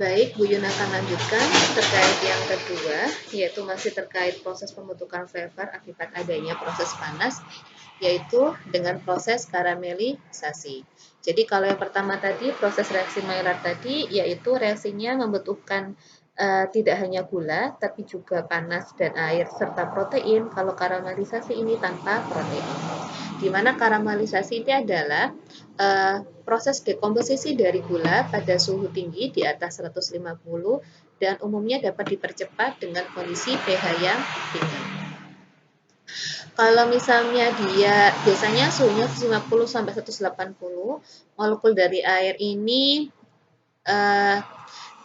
Baik, Bu Yuna akan lanjutkan terkait yang kedua, yaitu masih terkait proses pembentukan flavor akibat adanya proses panas, yaitu dengan proses karamelisasi. Jadi kalau yang pertama tadi, proses reaksi Maillard tadi, yaitu reaksinya membentukkan tidak hanya gula, tapi juga panas dan air serta protein. Kalau karamelisasi ini tanpa protein. Di mana karamelisasi ini adalah proses dekomposisi dari gula pada suhu tinggi di atas 150 dan umumnya dapat dipercepat dengan kondisi pH yang tinggi. Kalau misalnya dia biasanya suhunya 50 sampai 180, molekul dari air ini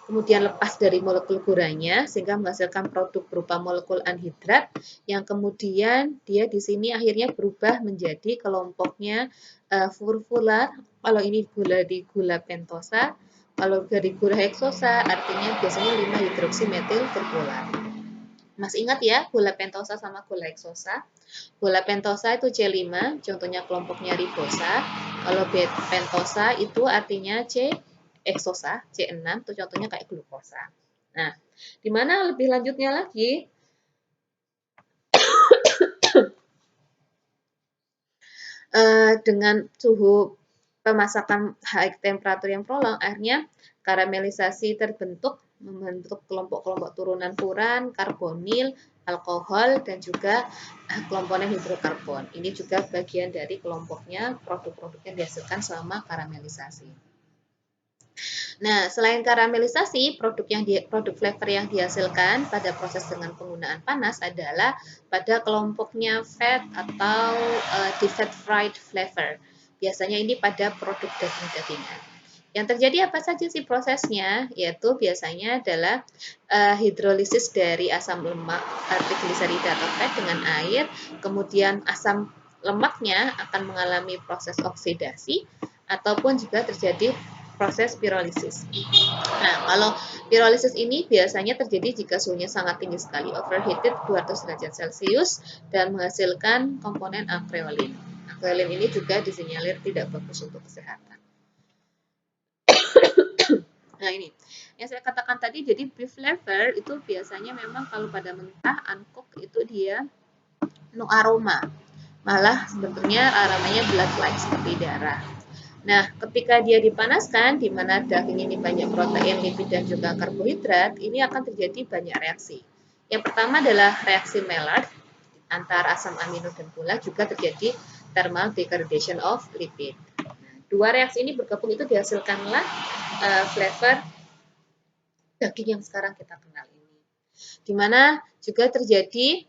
kemudian lepas dari molekul guranya sehingga menghasilkan produk berupa molekul anhidrat yang kemudian dia di sini akhirnya berubah menjadi kelompoknya furfular. Kalau ini gula pentosa, kalau dari gula heksosa artinya biasanya 5 hidroksimetil furfular. Masih ingat ya gula pentosa sama gula heksosa? Gula pentosa itu C5, contohnya kelompoknya ribosa. Kalau pentosa itu artinya heksosa, C6, itu contohnya kayak glukosa. Nah, di mana lebih lanjutnya lagi, dengan suhu pemasakan high temperatur yang prolong, akhirnya karamelisasi membentuk kelompok-kelompok turunan furan, karbonil, alkohol, dan juga komponen hidrokarbon. Ini juga bagian dari kelompoknya produk-produk yang dihasilkan selama karamelisasi. Nah, selain karamelisasi, produk flavor yang dihasilkan pada proses dengan penggunaan panas adalah pada kelompoknya fat atau deep fried flavor. Biasanya ini pada produk daging-dagingan. Yang terjadi apa saja sih prosesnya? Yaitu biasanya adalah hidrolisis dari asam lemak trigliserida atau fat dengan air, kemudian asam lemaknya akan mengalami proses oksidasi ataupun juga terjadi proses pirolisis. Nah, kalau pirolisis ini biasanya terjadi jika suhunya sangat tinggi sekali, overheated 200 derajat Celcius, dan menghasilkan komponen akreolin. Akreolin ini juga disinyalir tidak bagus untuk kesehatan. Nah, ini yang saya katakan tadi, jadi beef flavor itu biasanya memang kalau pada mentah, uncooked itu dia no aroma. Malah sebetulnya aromanya blood-like seperti darah. Nah, ketika dia dipanaskan, di mana daging ini banyak protein, lipid, dan juga karbohidrat, ini akan terjadi banyak reaksi. Yang pertama adalah reaksi Maillard antara asam amino dan gula, juga terjadi thermal degradation of lipid. Dua reaksi ini bergabung itu dihasilkanlah flavor daging yang sekarang kita kenal ini. Di mana juga terjadi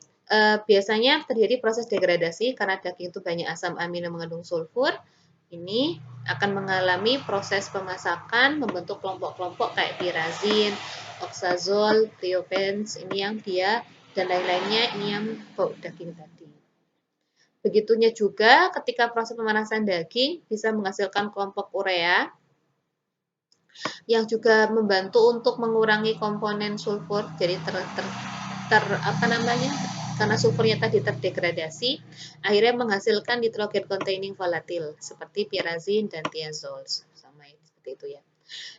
biasanya terjadi proses degradasi karena daging itu banyak asam amino mengandung sulfur. Ini akan mengalami proses pemasakan membentuk kelompok-kelompok kayak pirazin, oxazol, thiophene, ini yang dia dan lain-lainnya, ini yang bau daging tadi. Begitunya juga ketika proses pemanasan daging bisa menghasilkan kelompok urea yang juga membantu untuk mengurangi komponen sulfur, jadi karena sulfurnya tadi terdegradasi, akhirnya menghasilkan nitrogen containing volatile seperti pyrazin dan thiazoles, sama seperti itu ya.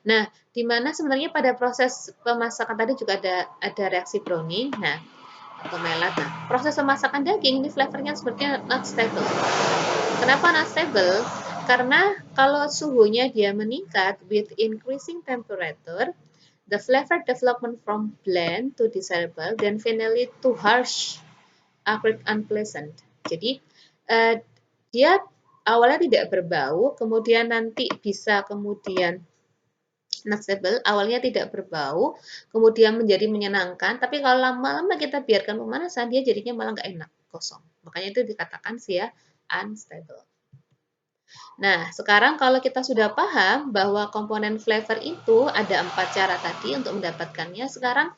Nah, di mana sebenarnya pada proses pemasakan tadi juga ada reaksi Browning, atau Maillard. Nah, proses pemasakan daging ini flavornya sepertinya not stable. Kenapa not stable? Karena kalau suhunya dia meningkat with increasing temperature, the flavor development from bland to desirable, then finally to harsh, acrid, unpleasant. Jadi dia awalnya tidak berbau, kemudian nanti bisa kemudian not stable, awalnya tidak berbau, kemudian menjadi menyenangkan, tapi kalau lama-lama kita biarkan pemanasan, dia jadinya malah nggak enak, kosong. Makanya itu dikatakan unstable. Nah, sekarang kalau kita sudah paham bahwa komponen flavor itu ada 4 cara tadi untuk mendapatkannya, sekarang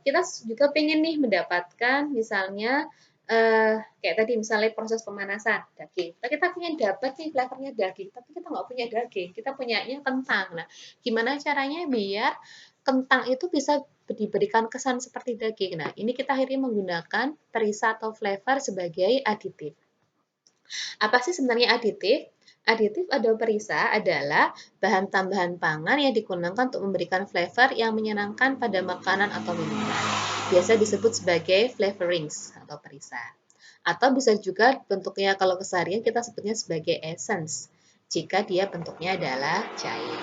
kita juga pengen nih mendapatkan misalnya kayak tadi misalnya proses pemanasan daging. Kita pengen dapat nih flavornya daging, tapi kita nggak punya daging, kita punyanya kentang. Nah, gimana caranya biar kentang itu bisa diberikan kesan seperti daging? Nah, ini kita akhirnya menggunakan perisa atau flavor sebagai aditif. Apa sih sebenarnya aditif? Aditif atau perisa adalah bahan tambahan pangan yang digunakan untuk memberikan flavor yang menyenangkan pada makanan atau minuman. Biasa disebut sebagai flavorings atau perisa. Atau bisa juga bentuknya kalau keseharian kita sebutnya sebagai essence jika dia bentuknya adalah cair.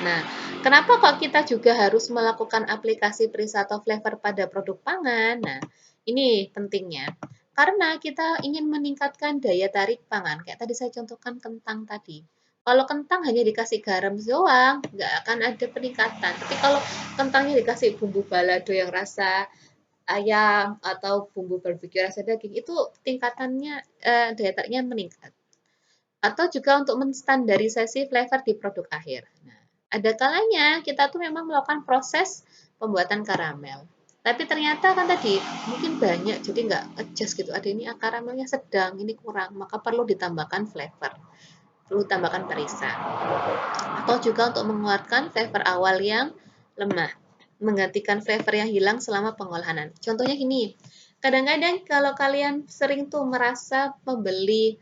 Nah, kenapa kok kita juga harus melakukan aplikasi perisa atau flavor pada produk pangan? Nah, ini pentingnya. Karena kita ingin meningkatkan daya tarik pangan, kayak tadi saya contohkan kentang tadi. Kalau kentang hanya dikasih garam doang, nggak akan ada peningkatan. Tapi kalau kentangnya dikasih bumbu balado yang rasa ayam atau bumbu barbeque rasa daging, itu tingkatannya daya tariknya meningkat. Atau juga untuk menstandarisasi flavor di produk akhir. Nah, ada kalanya kita tuh memang melakukan proses pembuatan karamel. Tapi ternyata kan tadi mungkin banyak, jadi nggak adjust gitu. Ada ini karamelnya sedang, ini kurang, maka perlu ditambahkan flavor, perlu tambahkan perisa. Atau juga untuk menguatkan flavor awal yang lemah, menggantikan flavor yang hilang selama pengolahan. Contohnya gini, kadang-kadang kalau kalian sering tuh merasa membeli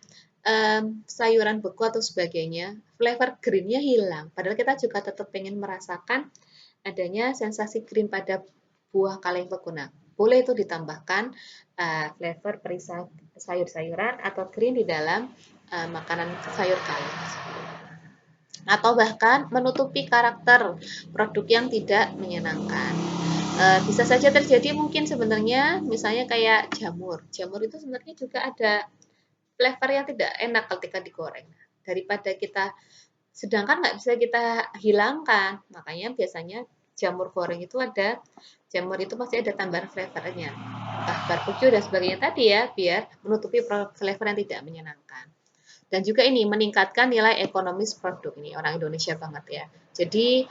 sayuran beku atau sebagainya, flavor greennya hilang. Padahal kita juga tetap pengen merasakan adanya sensasi green pada buah kaleng beku. Nah, boleh itu ditambahkan flavor perisa sayur-sayuran atau green di dalam makanan sayur kaleng. Atau bahkan menutupi karakter produk yang tidak menyenangkan. Bisa saja terjadi mungkin sebenarnya misalnya kayak jamur. Jamur itu sebenarnya juga ada flavor yang tidak enak ketika digoreng. Daripada kita, sedangkan nggak bisa kita hilangkan, makanya biasanya jamur goreng itu ada, jamur itu pasti ada tambahan flavornya, entah barbeque dan sebagainya tadi ya, biar menutupi flavor yang tidak menyenangkan. Dan juga ini meningkatkan nilai ekonomis produk, ini orang Indonesia banget ya. Jadi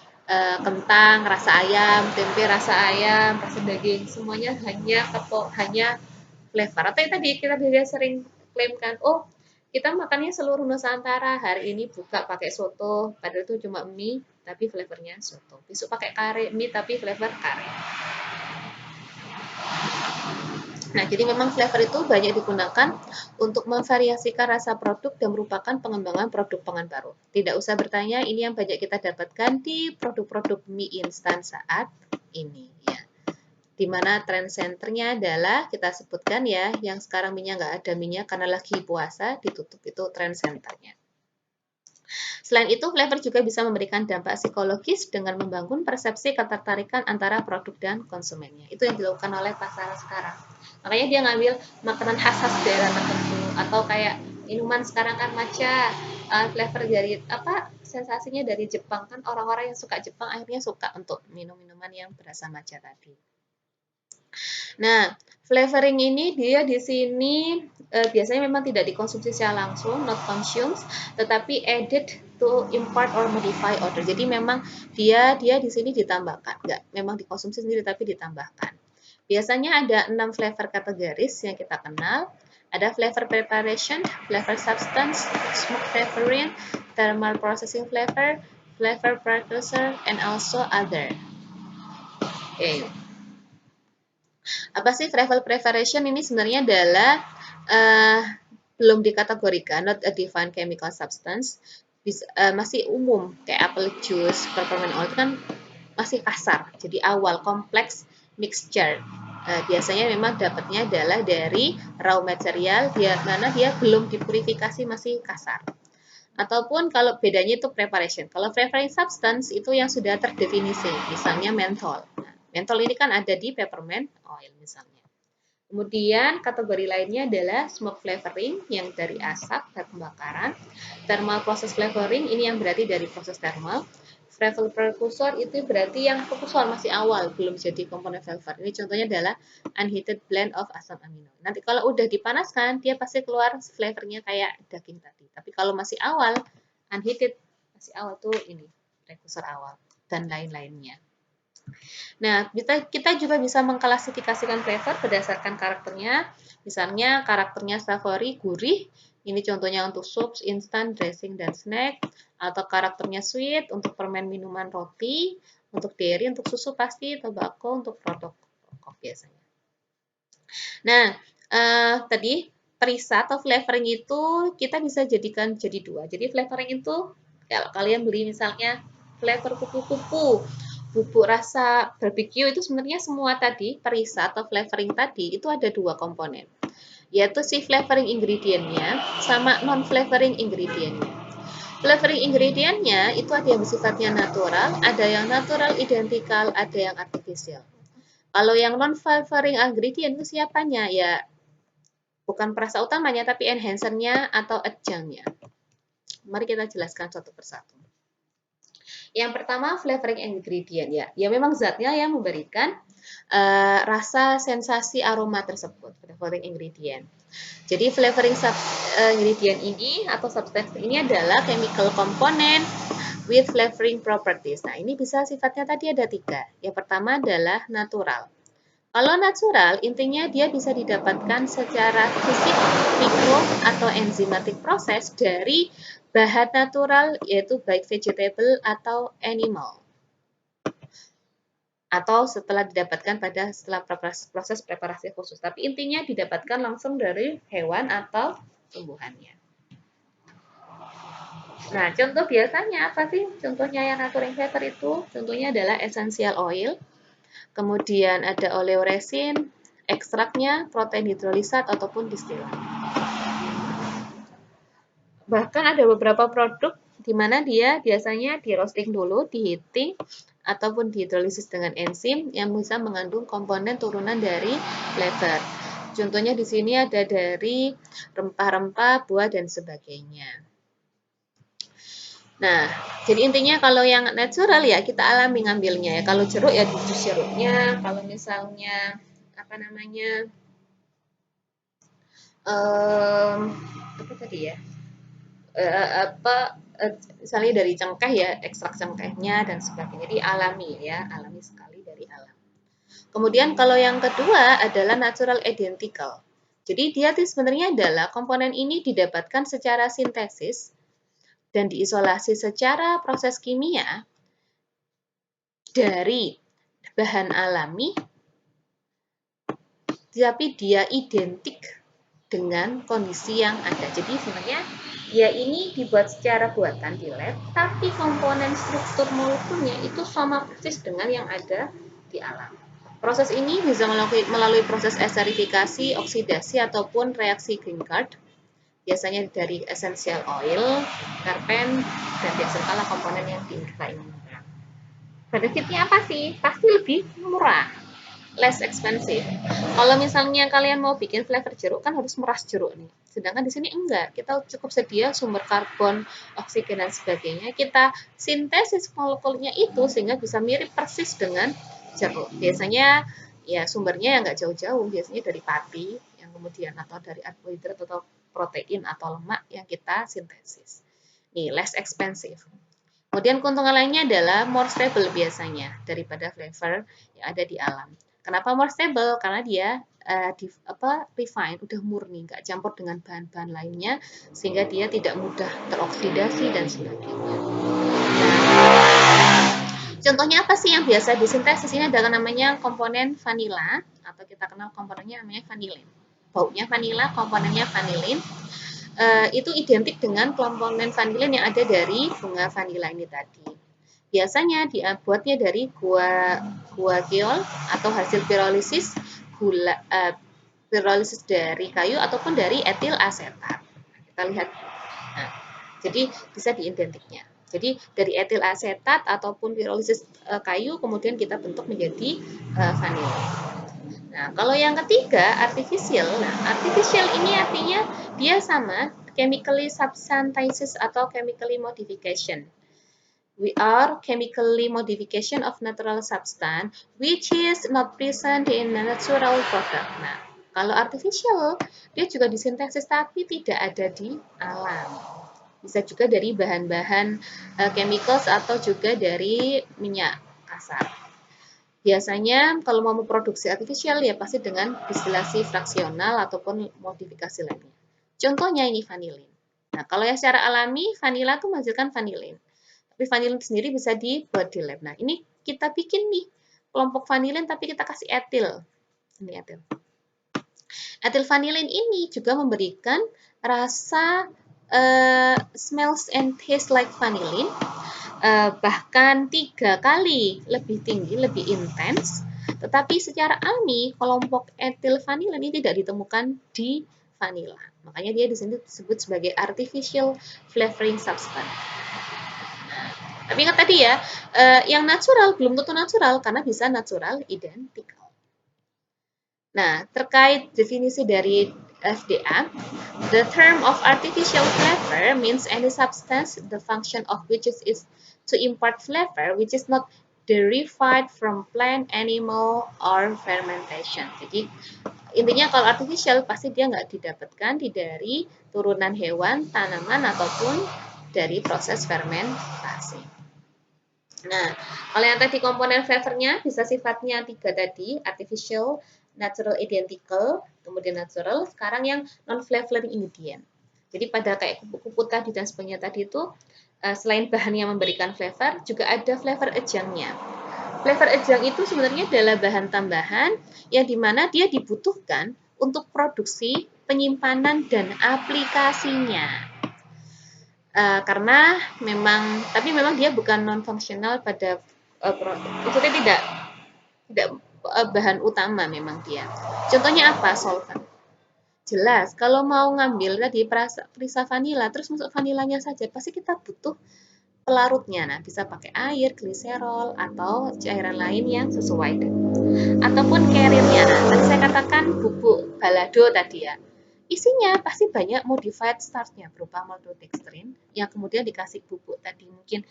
kentang rasa ayam, tempe rasa ayam, rasa daging, semuanya hanya flavor. Atau yang tadi kita biasa sering klaimkan, oh kita makannya seluruh Nusantara, hari ini buka pakai soto, padahal itu cuma mie, tapi flavornya soto. Besok pakai kare, mie tapi flavor kare. Nah, jadi memang flavor itu banyak digunakan untuk memvariasikan rasa produk dan merupakan pengembangan produk pangan baru. Tidak usah bertanya, ini yang banyak kita dapatkan di produk-produk mie instan saat ini. Ya. Di mana trend centernya adalah, kita sebutkan ya, yang sekarang minyak nggak ada minyak karena lagi puasa, ditutup itu trend centernya. Selain itu, flavor juga bisa memberikan dampak psikologis dengan membangun persepsi ketertarikan antara produk dan konsumennya. Itu yang dilakukan oleh pasaran sekarang. Makanya dia ngambil makanan khas daerah tertentu, atau kayak minuman sekarang kan matcha, flavor dari sensasinya dari Jepang, kan orang-orang yang suka Jepang akhirnya suka untuk minum minuman yang berasa matcha tadi. Nah, flavoring ini dia di sini biasanya memang tidak dikonsumsi secara langsung, not consumed, tetapi added to impart or modify order. Jadi memang dia di sini ditambahkan, enggak memang dikonsumsi sendiri tapi ditambahkan. Biasanya ada 6 flavor kategoris yang kita kenal. Ada flavor preparation, flavor substance, smoke flavoring, thermal processing flavor, flavor precursor, and also other. Oke. Apa sih flavor preparation ini? Sebenarnya adalah belum dikategorikan, not a defined chemical substance, masih umum kayak apple juice, peppermint oil itu kan masih kasar, jadi awal kompleks mixture. Biasanya memang dapatnya adalah dari raw material, mana dia belum dipurifikasi, masih kasar. Ataupun kalau bedanya itu preparation. Kalau flavoring substance itu yang sudah terdefinisi, misalnya menthol. Nah, menthol ini kan ada di peppermint oil misalnya. Kemudian kategori lainnya adalah smoke flavoring yang dari asap dan pembakaran. Thermal process flavoring ini yang berarti dari proses thermal. Flavor precursor itu berarti yang precursor masih awal, belum jadi komponen flavor. Ini contohnya adalah unheated blend of asam amino. Nanti kalau udah dipanaskan, dia pasti keluar flavornya kayak daging tadi. Tapi kalau masih awal, unheated, masih awal tuh ini, precursor awal, dan lain-lainnya. Nah, kita juga bisa mengklasifikasikan flavor berdasarkan karakternya. Misalnya karakternya savory, gurih. Ini contohnya untuk soup, instan, dressing, dan snack. Atau karakternya sweet untuk permen, minuman, roti. Untuk dairy, untuk susu pasti, tobacco untuk produk rokok biasanya. Nah, tadi perisa atau flavoring itu kita bisa jadikan jadi dua. Jadi flavoring itu kalau kalian beli misalnya flavor kupu-kupu, bubuk rasa barbecue, itu sebenarnya semua tadi perisa atau flavoring tadi itu ada dua komponen, yaitu si flavoring ingredientnya sama non flavoring ingredientnya. Flavoring ingredientnya itu ada yang sifatnya natural, ada yang natural identikal, ada yang artificial. Kalau yang non flavoring ingredient itu siapanya? Ya bukan perasa utamanya, tapi enhancernya atau adjunctnya. Mari kita jelaskan satu persatu. Yang pertama flavoring ingredient ya, ya memang zatnya yang memberikan rasa, sensasi, aroma tersebut, flavoring ingredient. Jadi flavoring ingredient ini atau substance ini adalah chemical component with flavoring properties. Nah, ini bisa sifatnya tadi ada tiga. Yang pertama adalah natural. Kalau natural, intinya dia bisa didapatkan secara fisik, mikro, atau enzimatik proses dari bahan natural, yaitu baik vegetable atau animal. Atau setelah didapatkan setelah proses preparasi khusus. Tapi intinya didapatkan langsung dari hewan atau tumbuhannya. Nah, contoh biasanya apa sih? Contohnya yang natural flavor itu, contohnya adalah essential oil, kemudian ada oleoresin, ekstraknya, protein hidrolisat, ataupun distilat. Bahkan ada beberapa produk di mana dia biasanya di roasting dulu, di heating, ataupun dihidrolisis dengan enzim yang bisa mengandung komponen turunan dari flavor. Contohnya di sini ada dari rempah-rempah, buah, dan sebagainya. Nah, jadi intinya kalau yang natural ya kita alami ngambilnya ya. Kalau jeruk ya di jus jeruknya, kalau misalnya apa namanya apa tadi ya, misalnya dari cengkeh ya, ekstrak cengkehnya dan sebagainya. Jadi alami ya, alami sekali dari alam. Kemudian kalau yang kedua adalah natural identical. Jadi dia sebenarnya adalah komponen ini didapatkan secara sintesis dan diisolasi secara proses kimia dari bahan alami, tapi dia identik dengan kondisi yang ada. Jadi sebenarnya ya ini dibuat secara buatan di lab, tapi komponen struktur molekulnya itu sama persis dengan yang ada di alam. Proses ini bisa melalui proses esterifikasi, oksidasi, ataupun reaksi Grignard, biasanya dari essential oil, terpen, dan biasanya komponen yang kita inginkan. Benefitnya apa sih? Pasti lebih murah, less expensive. Kalau misalnya kalian mau bikin flavor jeruk kan harus meras jeruk nih. Sedangkan di sini enggak, kita cukup sedia sumber karbon, oksigen dan sebagainya. Kita sintesis molekulnya itu sehingga bisa mirip persis dengan jeruk. Biasanya ya sumbernya yang enggak jauh-jauh, biasanya dari pati yang kemudian atau dari karbohidrat atau protein atau lemak yang kita sintesis. Nih, less expensive. Kemudian keuntungan lainnya adalah more stable biasanya daripada flavor yang ada di alam. Kenapa more stable? Karena dia refine, udah murni, nggak campur dengan bahan-bahan lainnya, sehingga dia tidak mudah teroksidasi dan sebagainya. Nah, contohnya apa sih yang biasa disintesis? Ini adalah namanya komponen vanila, atau kita kenal komponennya namanya vanilin. Baunya vanila, komponennya vanilin. Itu identik dengan komponen vanilin yang ada dari bunga vanila ini tadi. Biasanya dibuatnya dari guaiacol atau hasil pirolisis pirolisis dari kayu ataupun dari etil asetat. Kita lihat. Nah, jadi bisa diidentiknya. Jadi dari etil asetat ataupun pirolisis kayu kemudian kita bentuk menjadi vanila. Nah, kalau yang ketiga, artificial. Nah, artificial ini artinya dia sama, chemically substantiated atau chemically modification. We are chemically modification of natural substance which is not present in natural product. Nah, kalau artificial, dia juga disintesis tapi tidak ada di alam. Bisa juga dari bahan-bahan chemicals atau juga dari minyak kasar. Biasanya kalau mau memproduksi artificial ya pasti dengan distilasi fraksional ataupun modifikasi lainnya. Contohnya ini vanilin. Nah, kalau yang secara alami, vanila itu menghasilkan vanilin. Tapi vanilin sendiri bisa dibuat di lab. Nah, ini kita bikin nih kelompok vanilin tapi kita kasih etil. Ini etil. Etil vanillin ini juga memberikan rasa smells and taste like vanillin, bahkan 3 kali lebih tinggi, lebih intens. Tetapi secara alami, kelompok etil vanillin ini tidak ditemukan di vanila. Makanya dia di sini disebut sebagai artificial flavoring substance. Tapi ingat tadi ya, yang natural belum tentu natural karena bisa natural identical. Nah, terkait definisi dari FDA, the term of artificial flavor means any substance the function of which is to impart flavor which is not derived from plant, animal, or fermentation. Jadi intinya kalau artificial pasti dia nggak didapatkan dari turunan hewan, tanaman, ataupun dari proses fermentasi. Nah, kalau yang tadi komponen flavornya bisa sifatnya 3 tadi, artificial, natural identical, kemudian natural, sekarang yang non-flavoring ingredient. Jadi pada kayak kupu-kupu tadi dan sebagainya tadi itu, selain bahan yang memberikan flavor, juga ada flavor adjunct-nya. Flavor adjunct itu sebenarnya adalah bahan tambahan yang dimana dia dibutuhkan untuk produksi, penyimpanan, dan aplikasinya. Karena tapi memang dia bukan non-fungsional pada maksudnya tidak bahan utama memang dia. Contohnya apa? Solvent. Jelas, kalau mau ngambil tadi perisa vanila, terus masuk vanilanya saja, pasti kita butuh pelarutnya. Nah, bisa pakai air, gliserol, atau cairan lain yang sesuai. Ataupun carrier-nya. Nah, tadi saya katakan bubuk balado tadi ya. Isinya pasti banyak modified starch-nya berupa maltodextrin yang kemudian dikasih bubuk tadi mungkin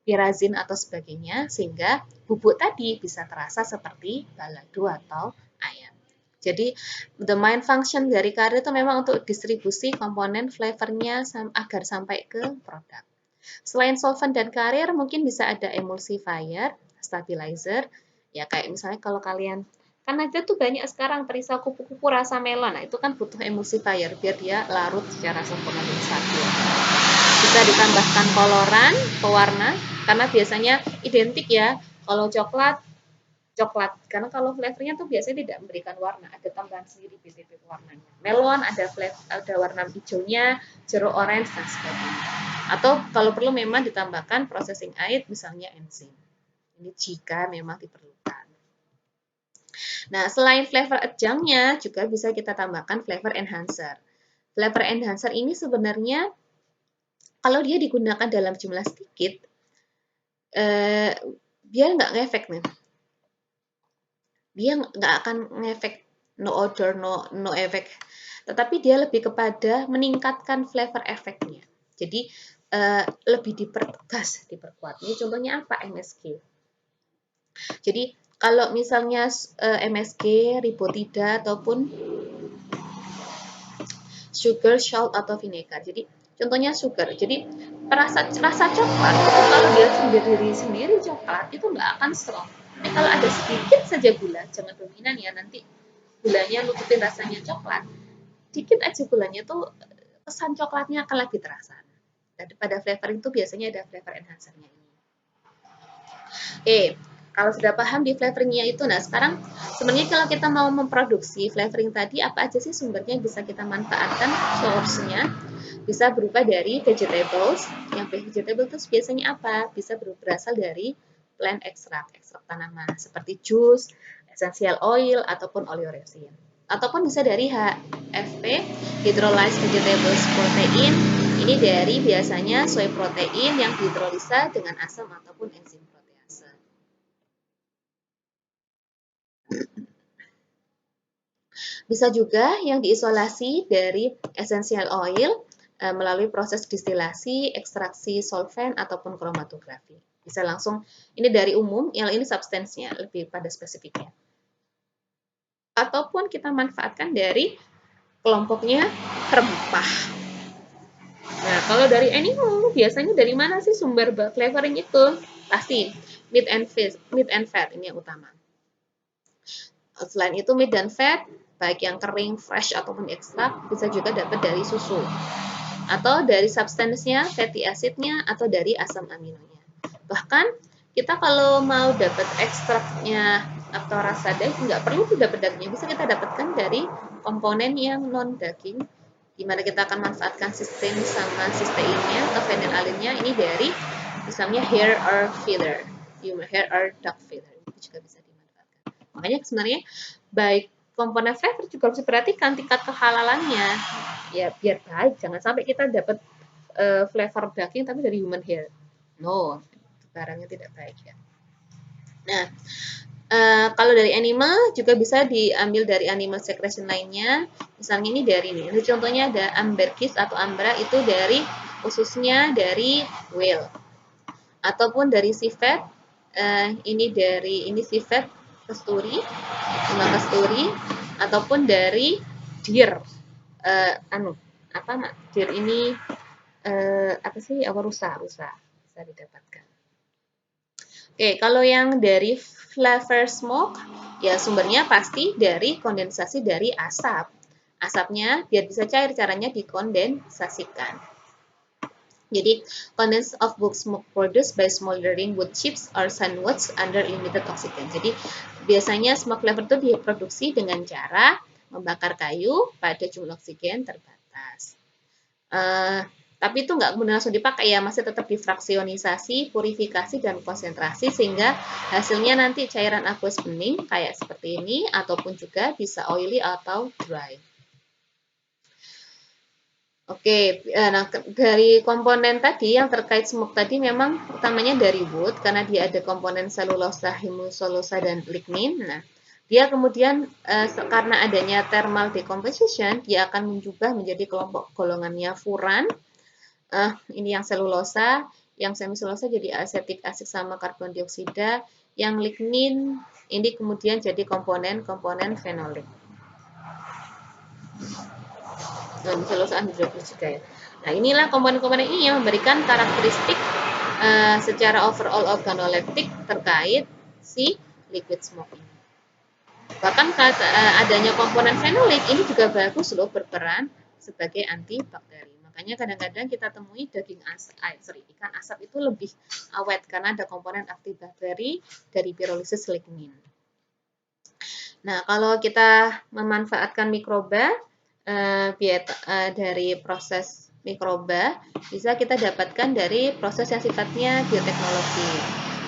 pyrazin atau sebagainya sehingga bubuk tadi bisa terasa seperti balado atau ayam. Jadi the main function dari carrier itu memang untuk distribusi komponen flavornya agar sampai ke produk. Selain solvent dan carrier mungkin bisa ada emulsifier, stabilizer, ya kayak misalnya kalau kalian kan ada tuh banyak sekarang perisa kupu-kupu rasa melon. Nah, itu kan butuh emulsifier biar dia larut secara sempurna dan stabil. Bisa ditambahkan koloran, pewarna, karena biasanya identik ya. Kalau coklat, karena kalau flavornya tuh biasanya tidak memberikan warna, ada tambahan sendiri bibit warnanya. Melon ada warna hijaunya, jeruk orange dan sebagainya. Atau kalau perlu memang ditambahkan processing aid misalnya enzim. Ini jika memang diperlukan. Nah, selain flavor adjunct-nya juga bisa kita tambahkan flavor enhancer. Flavor enhancer ini sebenarnya kalau dia digunakan dalam jumlah sedikit, dia nggak ngefek nih. Dia nggak akan ngefek no odor, no efek. Tetapi dia lebih kepada meningkatkan flavor efeknya. Jadi lebih dipertegas, diperkuat. Ini contohnya apa? MSG. Jadi kalau misalnya MSG, ribotida ataupun sugar, salt atau vinegar. Jadi contohnya sugar. Jadi rasa coklat itu kalau dia sendiri coklat itu nggak akan strong. Tapi kalau ada sedikit saja gula, jangan dominan ya, nanti gulanya nutupin rasanya coklat. Dikit aja gulanya tuh kesan coklatnya akan lebih terasa. Pada flavoring itu biasanya ada flavor enhancer-nya ini. Kalau sudah paham di flavoringnya itu, nah sekarang sebenarnya kalau kita mau memproduksi flavoring tadi, apa aja sih sumbernya yang bisa kita manfaatkan? Source-nya bisa berupa dari vegetables. Yang vegetable itu biasanya apa? Bisa berasal dari plant extract, ekstrak tanaman seperti jus, essential oil ataupun oleoresin. Ataupun bisa dari HVP, hydrolyzed vegetables protein. Ini dari biasanya soy protein yang dihidrolisa dengan asam ataupun enzim protease. Bisa juga yang diisolasi dari essential oil melalui proses distilasi, ekstraksi solvent ataupun kromatografi. Bisa langsung, ini dari umum, yang ini substansinya, lebih pada spesifiknya. Ataupun kita manfaatkan dari kelompoknya rempah. Nah, kalau dari animal, biasanya dari mana sih sumber flavoring itu? Pasti meat and fat, ini yang utama. Selain itu, meat dan fat, baik yang kering, fresh, ataupun ekstrak, bisa juga dapat dari susu. Atau dari substansnya, fatty acidnya, atau dari asam aminonya. Bahkan, kita kalau mau dapat ekstraknya atau rasa daging, nggak perlu dapat dagingnya, bisa kita dapatkan dari komponen yang non daging, dimana kita akan manfaatkan cysteine sama cysteinnya atau phenylalanine ini dari misalnya hair or filler, human hair or dog filler, itu juga bisa dimanfaatkan. Makanya sebenarnya baik komponen flavor juga harus diperhatikan tingkat kehalalannya, ya biar baik, jangan sampai kita dapat flavor daging tapi dari human hair, no, barangnya tidak baik ya. Nah, kalau dari animal juga bisa diambil dari animal secretion lainnya. Misalnya ini dari ini. Ini contohnya ada ambergris atau ambra, itu dari khususnya dari whale. Ataupun dari civet, ini civet kasturi, bunga kasturi, ataupun dari deer. Deer ini rusa bisa didapatkan. Oke, kalau yang dari flavor smoke, ya sumbernya pasti dari kondensasi dari asap. Asapnya biar bisa cair, caranya dikondensasikan. Jadi, condense of wood smoke produced by smoldering wood chips or sandwoods under limited oxygen. Jadi, biasanya smoke flavor itu diproduksi dengan cara membakar kayu pada jumlah oksigen terbatas. Tapi itu nggak kemudian langsung dipakai ya, masih tetap difraksionisasi, purifikasi, dan konsentrasi sehingga hasilnya nanti cairan aqueous bening kayak seperti ini, ataupun juga bisa oily atau dry. Oke, nah dari komponen tadi yang terkait smoke tadi memang utamanya dari wood karena dia ada komponen selulosa, hemicellulose, dan lignin. Nah, dia kemudian karena adanya thermal decomposition, dia akan menjubah menjadi kelompok golongannya furan. Ini yang selulosa, yang semiselulosa jadi asetik asid sama karbon dioksida, yang lignin ini kemudian jadi komponen fenolik. Nah, selulosa hidrogen juga ya. Nah, inilah komponen-komponen ini yang memberikan karakteristik secara overall organoleptik terkait si liquid smoke ini. Bahkan adanya komponen fenolik ini juga bagus loh berperan sebagai antibakteri. Makanya kadang-kadang kita temui ikan asap itu lebih awet karena ada komponen antibakteri dari pirolisis lignin. Nah, kalau kita memanfaatkan mikroba dari proses mikroba, bisa kita dapatkan dari proses yang sifatnya bioteknologi.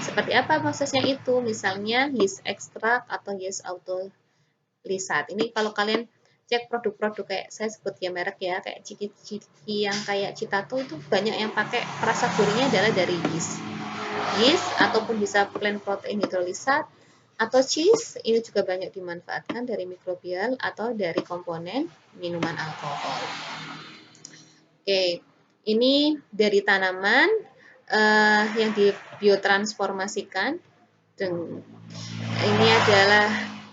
Seperti apa prosesnya itu? Misalnya yeast extract atau yeast autolysis. Ini kalau kalian cek produk-produk kayak saya sebut ya merek ya, kayak ciki-ciki yang kayak Citato itu banyak yang pakai perasa gurihnya adalah dari yeast ataupun bisa plant protein hidrolisat atau cheese. Ini juga banyak dimanfaatkan dari mikrobial atau dari komponen minuman alkohol. Oke, ini dari tanaman yang dibiotransformasikan. Ini adalah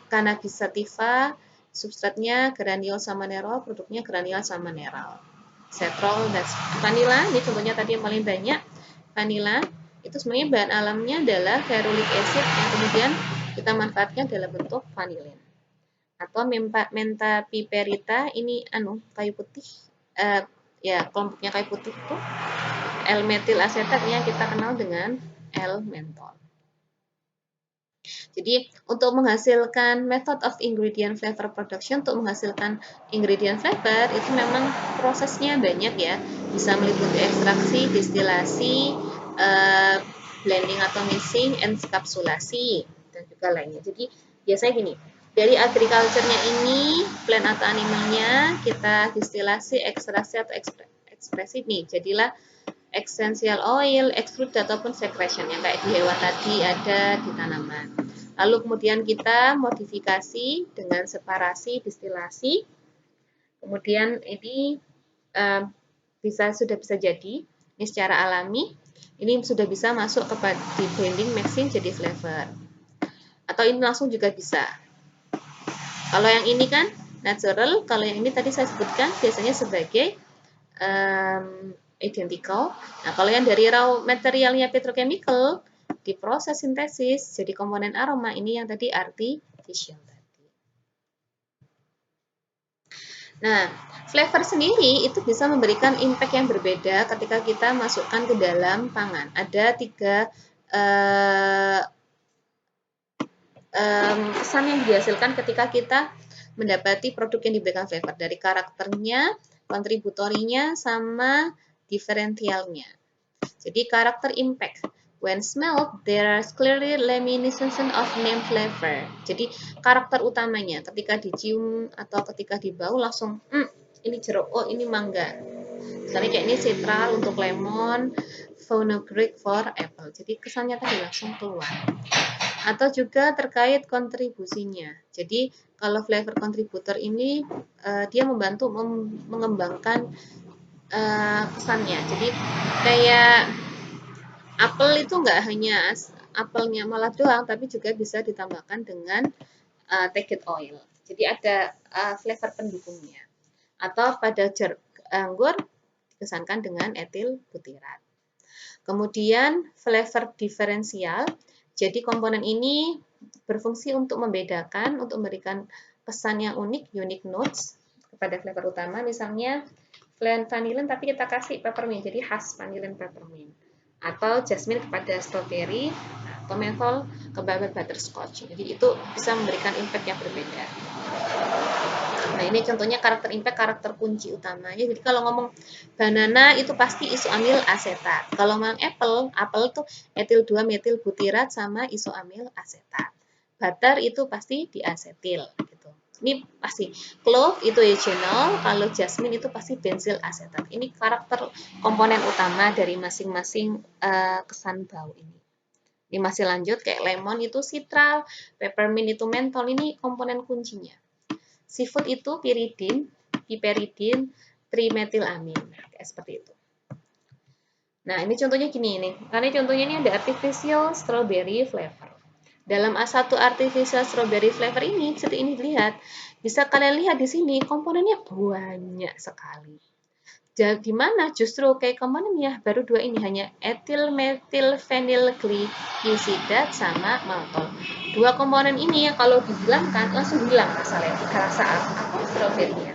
Cannabis sativa, substratnya geraniol sama nerol, produknya geraniol sama nerol. Cetrol dan vanila, ini contohnya tadi yang paling banyak. Vanila itu sebenarnya bahan alamnya adalah ferulic acid yang kemudian kita manfaatkan dalam bentuk vanilin. Atau menta piperita, ini kayu putih, kelompoknya kayu putih itu L-metil asetat yang kita kenal dengan L-mentol. Jadi untuk menghasilkan method of ingredient flavor production, untuk menghasilkan ingredient flavor itu memang prosesnya banyak ya, bisa meliputi ekstraksi, distilasi, blending atau mixing, enkapsulasi, dan juga lainnya. Jadi biasanya gini, dari agriculture-nya ini, plant atau animalnya kita distilasi, ekstraksi atau ekspresi nih, jadilah essential oil, extrude ataupun secretion yang kayak di hewan tadi ada di tanaman. Lalu kemudian kita modifikasi dengan separasi, distilasi. Kemudian ini sudah bisa jadi ini secara alami. Ini sudah bisa masuk ke di blending mixing jadi flavor. Atau ini langsung juga bisa. Kalau yang ini kan natural, kalau yang ini tadi saya sebutkan biasanya sebagai identical. Nah, kalau yang dari raw materialnya petrochemical diproses sintesis jadi komponen aroma, ini yang tadi artificial tadi. Nah, flavor sendiri itu bisa memberikan impact yang berbeda ketika kita masukkan ke dalam pangan. Ada kesan yang dihasilkan ketika kita mendapati produk yang diberikan flavor dari karakternya, kontributorinya, sama diferensialnya. Jadi karakter impact. When smelled, there are clearly reminiscence of name flavor. Jadi karakter utamanya ketika dicium atau ketika dibau langsung, ini jeruk, oh ini mangga. Misalnya kayak ini citral untuk lemon, fenugreek for apple. Jadi kesannya tadi langsung keluar. Atau juga terkait kontribusinya. Jadi kalau flavor contributor ini dia membantu mengembangkan kesannya. Jadi kayak apel itu nggak hanya apelnya malah doang, tapi juga bisa ditambahkan dengan take oil. Jadi ada flavor pendukungnya. Atau pada anggur dikesankan dengan etil butirat. Kemudian flavor diferensial. Jadi komponen ini berfungsi untuk membedakan, untuk memberikan kesan yang unik, unique notes kepada flavor utama. Misalnya vanillin tapi kita kasih peppermint, jadi khas vanillin peppermint. Atau jasmine kepada strawberry, atau menthol kepada butterscotch. Jadi itu bisa memberikan impact yang berbeda. Nah ini contohnya karakter impact, karakter kunci utamanya. Jadi kalau ngomong banana itu pasti isoamil asetat. Kalau ngomong apel itu etil 2 metil butirat sama isoamil asetat. Butter itu pasti diasetil gitu. Ini pasti. Clove itu eugenol, kalau jasmine itu pasti benzyl asetat. Ini karakter komponen utama dari masing-masing kesan bau ini. Ini masih lanjut kayak lemon itu citral, peppermint itu menthol, ini komponen kuncinya. Seafood itu piridin, piperidin, trimetilamin, kayak seperti itu. Nah, ini contohnya gini nih. Karena contohnya ini ada artificial strawberry flavor. Dalam A1 artificial strawberry flavor ini, seperti ini dilihat, bisa kalian lihat di sini komponennya banyak sekali. Di mana justru kayak komponennya baru dua ini, hanya etil metil fenyl glycidat sama maltol. Dua komponen ini yang kalau dihilangkan langsung hilang rasa strawberry-nya.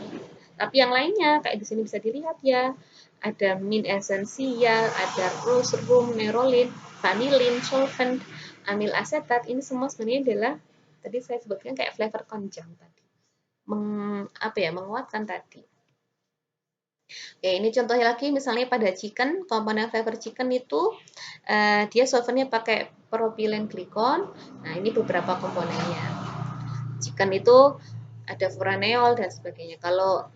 Tapi yang lainnya kayak di sini bisa dilihat ya, ada mint esensial, ada rose rum, nerolin, vanillin, solvent, amil asetat. Ini semua sebenarnya adalah tadi saya sebutkan kayak flavor konjang tadi, menguatkan tadi. Oke, ini contohnya lagi misalnya pada chicken, komponen flavor chicken itu dia solventnya pakai propylene glycol. Nah, ini beberapa komponennya. Chicken itu ada furaneol dan sebagainya. Kalau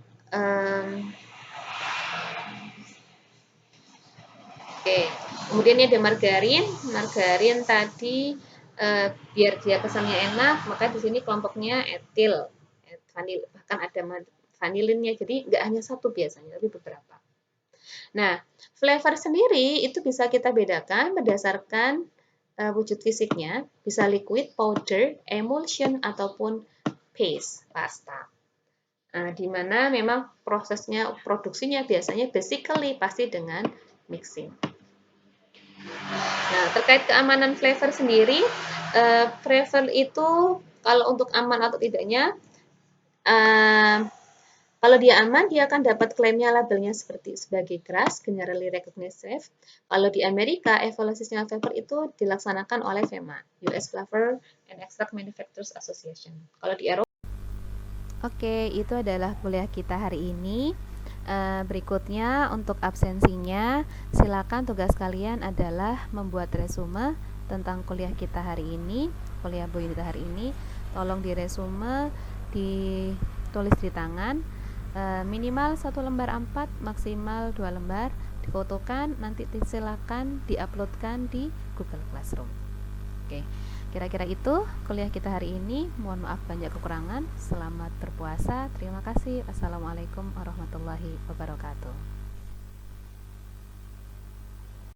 oke, kemudian ini ada margarin. Margarin tadi biar dia kesannya enak, maka di sini kelompoknya etil, vanil, bahkan ada vanilinnya. Jadi nggak hanya satu biasanya, tapi beberapa. Nah, flavor sendiri itu bisa kita bedakan berdasarkan wujud fisiknya, bisa liquid, powder, emulsion, ataupun paste, pasta. Nah, di mana memang prosesnya, produksinya biasanya basically pasti dengan mixing. Nah, terkait keamanan flavor sendiri, flavor itu kalau untuk aman atau tidaknya, kalau dia aman, dia akan dapat klaimnya labelnya sebagai GRAS, Generally Recognized Safe. Kalau di Amerika, evaluasi sinyal flavor itu dilaksanakan oleh FEMA, US Flavor and Extract Manufacturers Association. Kalau di Eropa. Oke, itu adalah kuliah kita hari ini. Berikutnya untuk absensinya, silakan tugas kalian adalah membuat resume tentang kuliah kita hari ini, kuliah Bu Yunita hari ini. Tolong di resume, ditulis di tangan. Minimal 1 lembar A4, maksimal 2 lembar, difotokan, nanti silakan diuploadkan di Google Classroom. Oke, kira-kira itu kuliah kita hari ini. Mohon maaf banyak kekurangan. Selamat berpuasa. Terima kasih. Assalamualaikum warahmatullahi wabarakatuh.